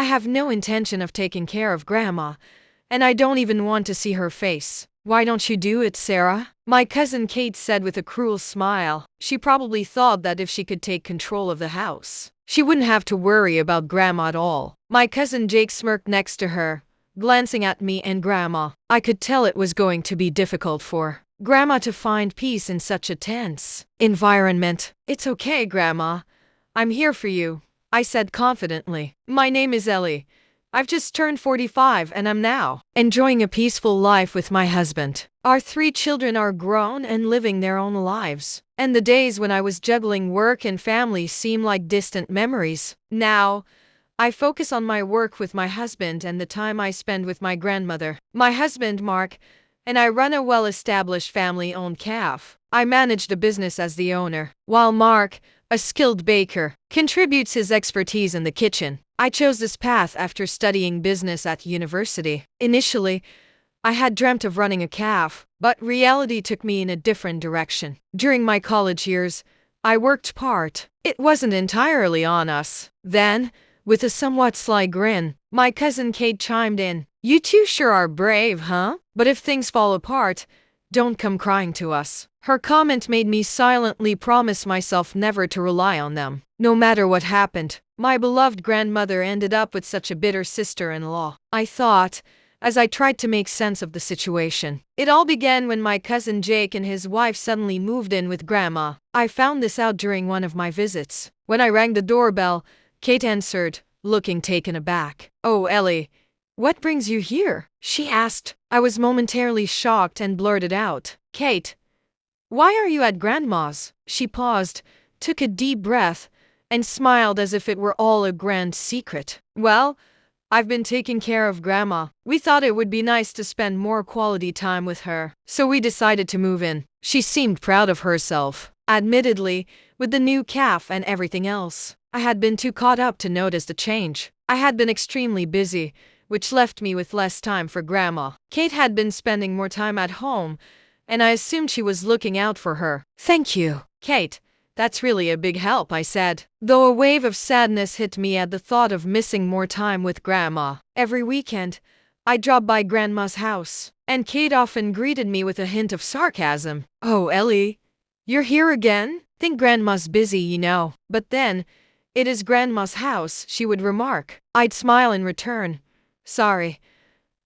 have no intention of taking care of Grandma, and I don't even want to see her face. Why don't you do it, Sarah? My cousin Kate said with a cruel smile. She probably thought that if she could take control of the house, she wouldn't have to worry about Grandma at all. My cousin Jake smirked next to her, glancing at me and Grandma. I could tell it was going to be difficult for Grandma to find peace in such a tense environment. It's okay, Grandma. I'm here for you, I said confidently. My name is Ellie. I've just turned 45 and I'm now enjoying a peaceful life with my husband. Our 3 children are grown and living their own lives, and the days when I was juggling work and family seem like distant memories. Now, I focus on my work with my husband and the time I spend with my grandmother. My husband, Mark, and I run a well-established family-owned cafe. I manage the business as the owner, while Mark, a skilled baker, contributes his expertise in the kitchen. I chose this path after studying business at university. Initially, I had dreamt of running a cafe, but reality took me in a different direction. During my college years, I worked part. It wasn't entirely on us. Then, with a somewhat sly grin, my cousin Kate chimed in. You two sure are brave, huh? But if things fall apart, don't come crying to us. Her comment made me silently promise myself never to rely on them. No matter what happened, my beloved grandmother ended up with such a bitter sister-in-law, I thought, as I tried to make sense of the situation. It all began when my cousin Jake and his wife suddenly moved in with Grandma. I found this out during one of my visits. When I rang the doorbell, Kate answered, looking taken aback. Oh, Ellie, what brings you here? She asked. I was momentarily shocked and blurted out, Kate, why are you at Grandma's? She paused, took a deep breath, and smiled as if it were all a grand secret. Well, I've been taking care of Grandma. We thought it would be nice to spend more quality time with her, so we decided to move in. She seemed proud of herself. Admittedly, with the new cafe and everything else, I had been too caught up to notice the change. I had been extremely busy, which left me with less time for Grandma. Kate had been spending more time at home, and I assumed she was looking out for her. Thank you, Kate. That's really a big help, I said, though a wave of sadness hit me at the thought of missing more time with Grandma. Every weekend, I dropped by Grandma's house, and Kate often greeted me with a hint of sarcasm. Oh, Ellie, you're here again? Think Grandma's busy, you know. But then, it is Grandma's house, she would remark. I'd smile in return. Sorry,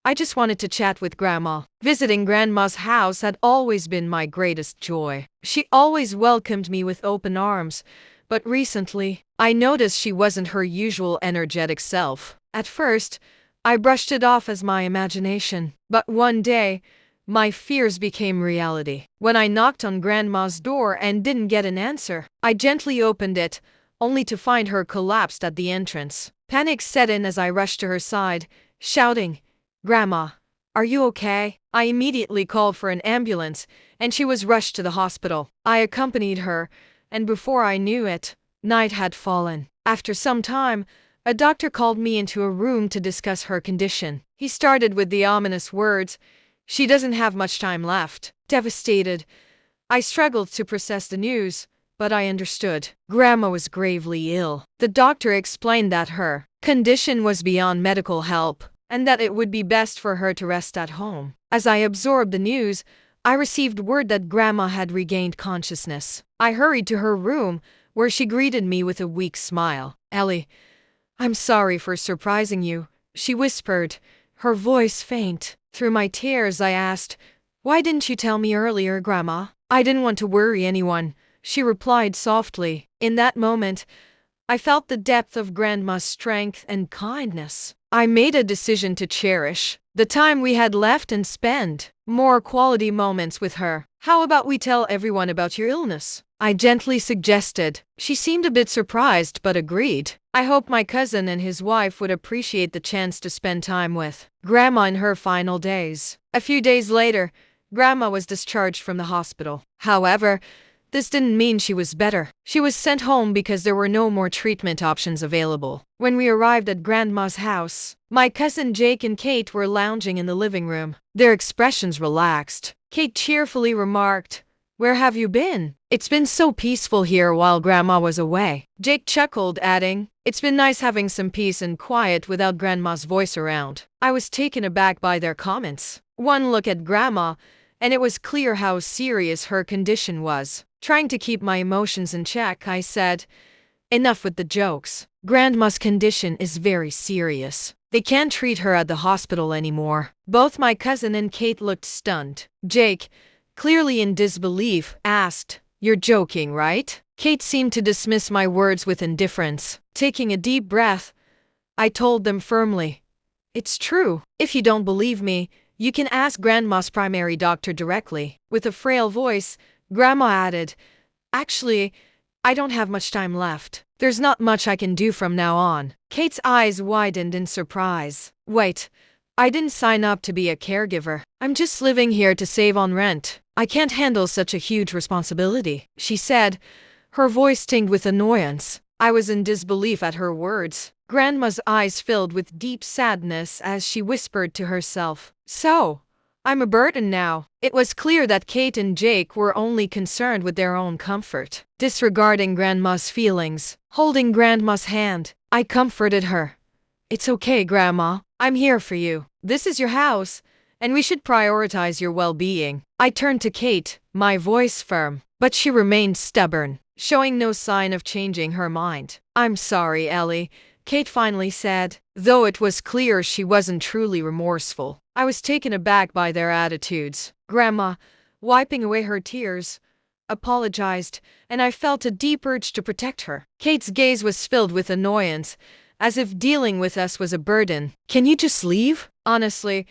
I just wanted to chat with Grandma. Visiting Grandma's house had always been my greatest joy. She always welcomed me with open arms, but recently, I noticed she wasn't her usual energetic self. At first, I brushed it off as my imagination, but one day, my fears became reality. When I knocked on Grandma's door and didn't get an answer, I gently opened it, only to find her collapsed at the entrance. Panic set in as I rushed to her side, shouting, Grandma, are you okay? I immediately called for an ambulance, and she was rushed to the hospital. I accompanied her, and before I knew it, night had fallen. After some time, a doctor called me into a room to discuss her condition. He started with the ominous words, she doesn't have much time left. Devastated, I struggled to process the news, but I understood. Grandma was gravely ill. The doctor explained that her condition was beyond medical help, and that it would be best for her to rest at home. As I absorbed the news, I received word that Grandma had regained consciousness. I hurried to her room, where she greeted me with a weak smile. Ellie, I'm sorry for surprising you, she whispered, her voice faint. Through my tears, I asked, why didn't you tell me earlier, Grandma? I didn't want to worry anyone, she replied softly. In that moment, I felt the depth of Grandma's strength and kindness. I made a decision to cherish the time we had left and spend more quality moments with her. How about we tell everyone about your illness? I gently suggested. She seemed a bit surprised but agreed. I hoped my cousin and his wife would appreciate the chance to spend time with Grandma in her final days. A few days later, Grandma was discharged from the hospital. However, this didn't mean she was better. She was sent home because there were no more treatment options available. When we arrived at Grandma's house, my cousin Jake and Kate were lounging in the living room, their expressions relaxed. Kate cheerfully remarked, where have you been? It's been so peaceful here while Grandma was away. Jake chuckled, adding, It's been nice having some peace and quiet without Grandma's voice around. I was taken aback by their comments. One look at Grandma, and it was clear how serious her condition was. Trying to keep my emotions in check, I said, "Enough with the jokes. Grandma's condition is very serious. They can't treat her at the hospital anymore." Both my cousin and Kate looked stunned. Jake, clearly in disbelief, asked, "You're joking, right?" Kate seemed to dismiss my words with indifference. Taking a deep breath, I told them firmly, "It's true. If you don't believe me, you can ask Grandma's primary doctor directly." With a frail voice, Grandma added, "Actually, I don't have much time left. There's not much I can do from now on." Kate's eyes widened in surprise. "Wait, I didn't sign up to be a caregiver. I'm just living here to save on rent. I can't handle such a huge responsibility," she said, her voice tinged with annoyance. I was in disbelief at her words. Grandma's eyes filled with deep sadness as she whispered to herself, "So, I'm a burden now." It was clear that Kate and Jake were only concerned with their own comfort, disregarding Grandma's feelings. Holding Grandma's hand, I comforted her. "It's okay, Grandma. I'm here for you. This is your house, and we should prioritize your well-being." I turned to Kate, my voice firm, but she remained stubborn, showing no sign of changing her mind. "I'm sorry, Ellie," Kate finally said, though it was clear she wasn't truly remorseful. I was taken aback by their attitudes. Grandma, wiping away her tears, apologized, and I felt a deep urge to protect her. Kate's gaze was filled with annoyance, as if dealing with us was a burden. "Can you just leave? Honestly,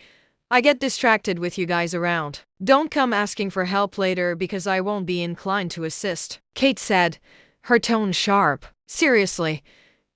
I get distracted with you guys around. Don't come asking for help later because I won't be inclined to assist," Kate said, her tone sharp. "Seriously,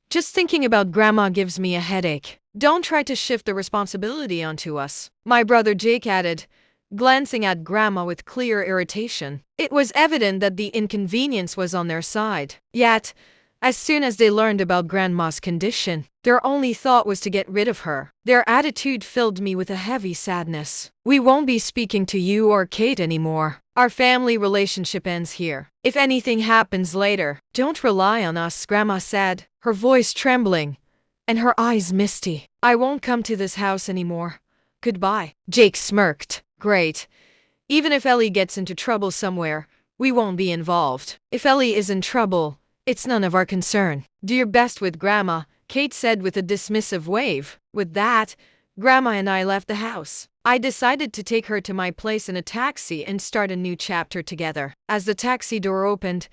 just thinking about Grandma gives me a headache. Don't try to shift the responsibility onto us," my brother Jake added, glancing at Grandma with clear irritation. It was evident that the inconvenience was on their side. Yet, as soon as they learned about Grandma's condition, their only thought was to get rid of her. Their attitude filled me with a heavy sadness. "We won't be speaking to you or Kate anymore. Our family relationship ends here. If anything happens later, don't rely on us," Grandma said, her voice trembling and her eyes misty. "I won't come to this house anymore. Goodbye." Jake smirked. "Great. Even if Ellie gets into trouble somewhere, we won't be involved. If Ellie is in trouble, it's none of our concern. Do your best with Grandma," Kate said with a dismissive wave. With that, Grandma and I left the house. I decided to take her to my place in a taxi and start a new chapter together. As the taxi door opened,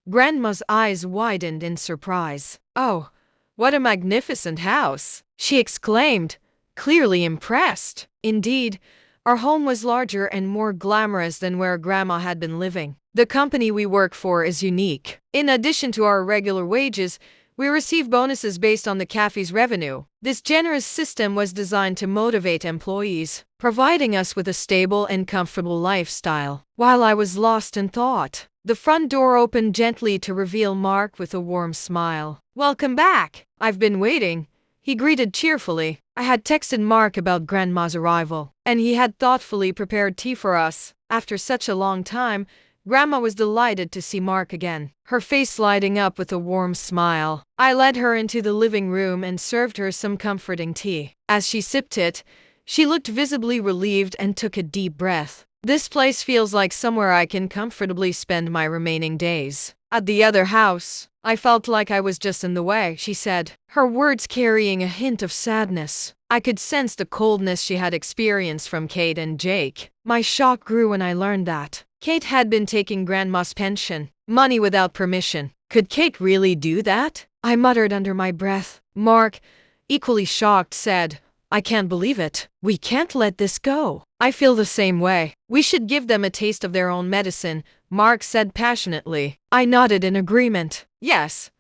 Grandma's eyes widened in surprise. "Oh, what a magnificent house!" she exclaimed, clearly impressed. Indeed, our home was larger and more glamorous than where Grandma had been living. "The company we work for is unique. In addition to our regular wages, we receive bonuses based on the cafe's revenue. This generous system was designed to motivate employees, providing us with a stable and comfortable lifestyle." While I was lost in thought, the front door opened gently to reveal Mark with a warm smile. "Welcome back. I've been waiting," he greeted cheerfully. I had texted Mark about Grandma's arrival, and he had thoughtfully prepared tea for us. After such a long time, Grandma was delighted to see Mark again, her face lighting up with a warm smile. I led her into the living room and served her some comforting tea. As she sipped it, she looked visibly relieved and took a deep breath. "This place feels like somewhere I can comfortably spend my remaining days. At the other house, I felt like I was just in the way," she said, her words carrying a hint of sadness. I could sense the coldness she had experienced from Kate and Jake. My shock grew when I learned that Kate had been taking Grandma's pension, money without permission. Could Kate really do that? I muttered under my breath. Mark, equally shocked, said, "I can't believe it. We can't let this go." "I feel the same way. We should give them a taste of their own medicine," Mark said passionately. I nodded in agreement. "Yes.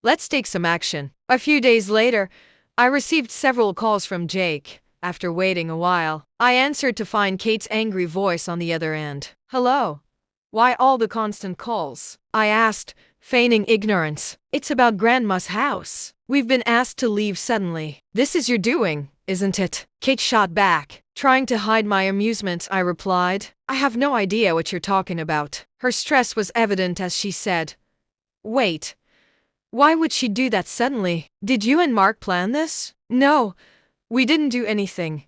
Let's take some action." A few days later, I received several calls from Jake. After waiting a while, I answered to find Kate's angry voice on the other end. "Hello? Why all the constant calls?" I asked, feigning ignorance. "It's about Grandma's house. We've been asked to leave suddenly." "This is your doing, isn't it?" Kate shot back. Trying to hide my amusement, I replied, "I have no idea what you're talking about." Her stress was evident as she said, "Wait, Why would she do that suddenly? Did you and Mark plan this? No, we didn't do anything,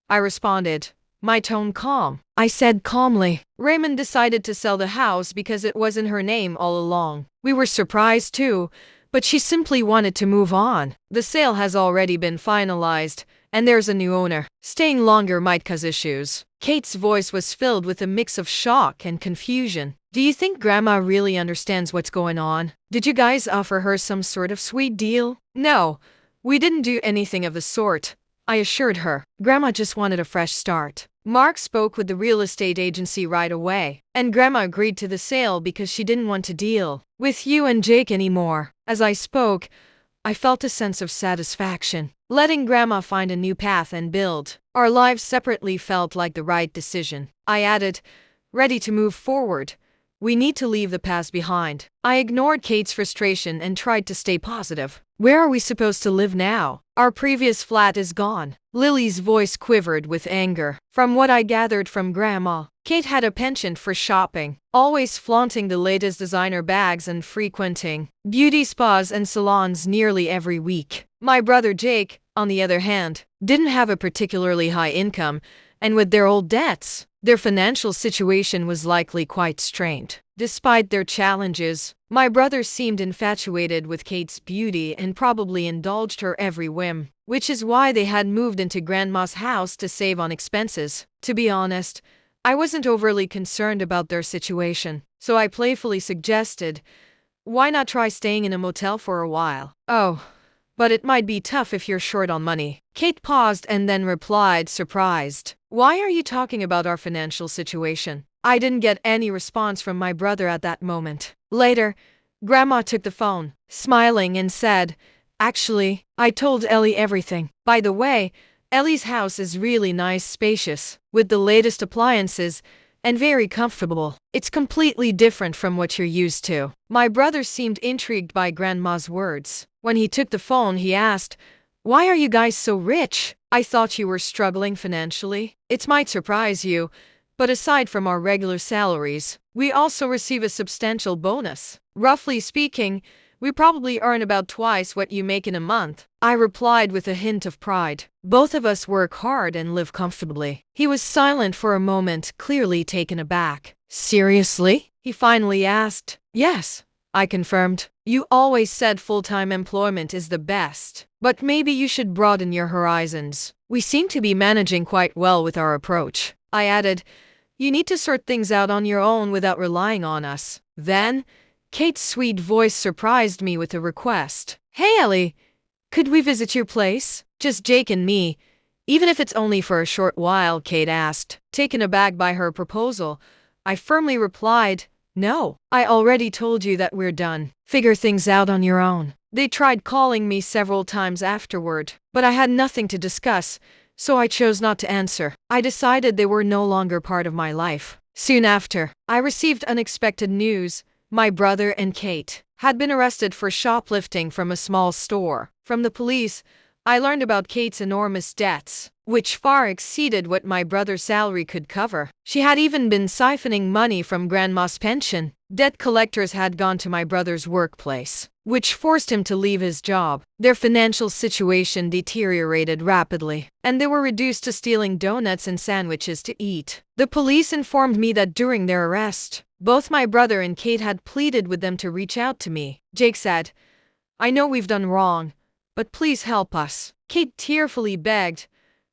I responded, my tone calm. I said calmly, Raymond decided to sell the house because it was in her name all along. We were surprised too, but she simply wanted to move on. The sale has already been finalized, and there's a new owner. Staying longer might cause issues. Kate's voice was filled with a mix of shock and confusion. Do you think Grandma really understands what's going on? Did you guys offer her some sort of sweet deal? No, we didn't do anything of the sort, I assured her. Grandma just wanted a fresh start. Mark spoke with the real estate agency right away, and Grandma agreed to the sale because she didn't want to deal with you and Jake anymore. As I spoke, I felt a sense of satisfaction. Letting Grandma find a new path and build our lives separately felt like the right decision. I added, ready to move forward. We need to leave the past behind. I ignored Kate's frustration and tried to stay positive. Where are we supposed to live now? Our previous flat is gone. Lily's voice quivered with anger. From what I gathered from Grandma, Kate had a penchant for shopping, always flaunting the latest designer bags and frequenting beauty spas and salons nearly every week. My brother Jake, on the other hand, didn't have a particularly high income, and with their old debts, their financial situation was likely quite strained. Despite their challenges, my brother seemed infatuated with Kate's beauty and probably indulged her every whim, which is why they had moved into Grandma's house to save on expenses. To be honest, I wasn't overly concerned about their situation, so I playfully suggested, why not try staying in a motel for a while? Oh, but it might be tough if you're short on money. Kate paused and then replied, surprised. Why are you talking about our financial situation? I didn't get any response from my brother at that moment. Later, Grandma took the phone, smiling, and said, actually, I told Ellie everything. By the way, Ellie's house is really nice, spacious, with the latest appliances, and very comfortable. It's completely different from what you're used to. My brother seemed intrigued by Grandma's words. When he took the phone, he asked, why are you guys so rich? I thought you were struggling financially. It might surprise you, but aside from our regular salaries, we also receive a substantial bonus. Roughly speaking, we probably earn about twice what you make in a month, I replied with a hint of pride. Both of us work hard and live comfortably. He was silent for a moment, clearly taken aback. Seriously? He finally asked. Yes, I confirmed. You always said full-time employment is the best, but maybe you should broaden your horizons. We seem to be managing quite well with our approach. I added, you need to sort things out on your own without relying on us. Then, Kate's sweet voice surprised me with a request. Hey Ellie, could we visit your place? Just Jake and me, even if it's only for a short while, Kate asked. Taken aback by her proposal, I firmly replied, no, I already told you that we're done. Figure things out on your own. They tried calling me several times afterward, but I had nothing to discuss, so I chose not to answer. I decided they were no longer part of my life. Soon after, I received unexpected news. My brother and Kate had been arrested for shoplifting from a small store. From the police, I learned about Kate's enormous debts, which far exceeded what my brother's salary could cover. She had even been siphoning money from Grandma's pension. Debt collectors had gone to my brother's workplace, which forced him to leave his job. Their financial situation deteriorated rapidly, and they were reduced to stealing donuts and sandwiches to eat. The police informed me that during their arrest, both my brother and Kate had pleaded with them to reach out to me. Jake said, I know we've done wrong, but please help us. Kate tearfully begged,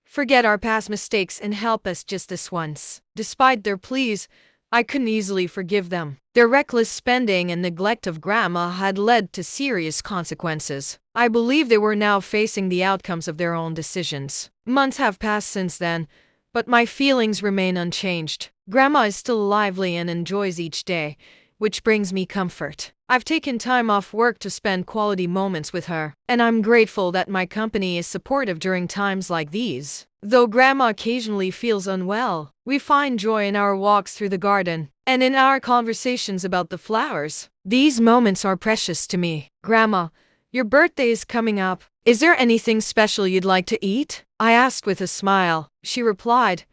forget our past mistakes and help us just this once. Despite their pleas, I couldn't easily forgive them. Their reckless spending and neglect of Grandma had led to serious consequences. I believe they were now facing the outcomes of their own decisions. Months have passed since then, but my feelings remain unchanged. Grandma is still lively and enjoys each day, which brings me comfort. I've taken time off work to spend quality moments with her, and I'm grateful that my company is supportive during times like these. Though Grandma occasionally feels unwell, we find joy in our walks through the garden and in our conversations about the flowers. These moments are precious to me. Grandma, your birthday is coming up. Is there anything special you'd like to eat? I asked with a smile. She replied,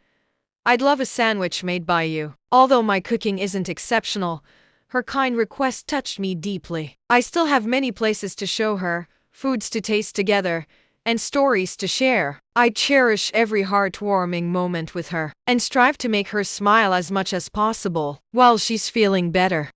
I'd love a sandwich made by you. Although my cooking isn't exceptional, Her kind request touched me deeply. I still have many places to show her, foods to taste together, and stories to share. I cherish every heartwarming moment with her and strive to make her smile as much as possible while she's feeling better.